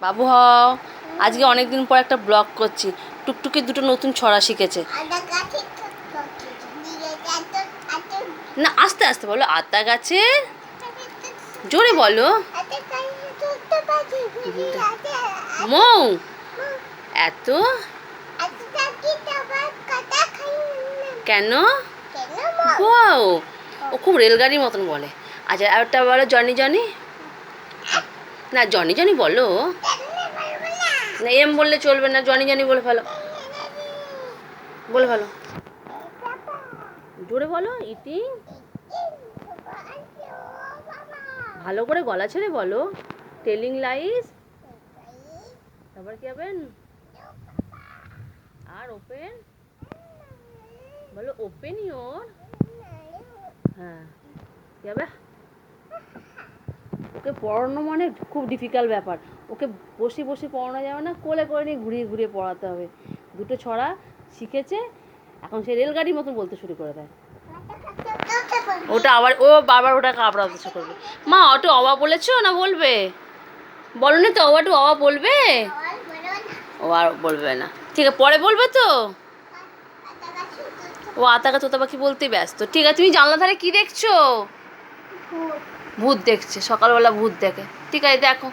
বাবু হও। আজকে অনেক দিন পর একটা ব্লগ করছি। টুকটুকি দুটো নতুন ছড়া শিখেছে। না, আস্তে আস্তে বলো। আতা গাছে, জোরে বলো। মৌ এত কেন? বউ ও খুব রেলগাড়ির মতন বলে। আচ্ছা, আরেকটা বলো, জনি জনি। না, জনি জনি বলো না, এম বললে চলবে না, জনি জনি বলে ফেলো, বলে ফেলো, জোরে বলো। ইটিং, ভালো করে গলা ছেড়ে বলো। টেলিং লাইস, তারপর কি হবেন? আর ওপেন বলো, ওপেন ইওর। হ্যাঁ, কি হবে? ওকে পড়ানো মানে খুব ডিফিকাল্ট ব্যাপার। ওকে বসে বসে পড়ানো যাবে না, কোলে করে নিয়ে ঘুরিয়ে ঘুরিয়ে পড়াতে হবে। দুটো ছড়া শিখেছে, এখন সে রেলগাড়ির মতো বলতে শুরু করে দেয়। ওটা আবার ও বারবার ওটা কাবড়াতে শুরু করবে। মা অটো অবা বলেছো না বলবে? বলো না তো, অবাটু অবা বলবে? ও আর বলবে না, ঠিক আছে, পরে বলবে তো। ও আতাকা তোতা পাখি বলতে ব্যস্ত। ঠিক আছে, তুমি জানলা ধারে কি দেখছো? ভূত দেখছে, সকালবেলা ভূত দেখে। ঠিক আছে, দেখো।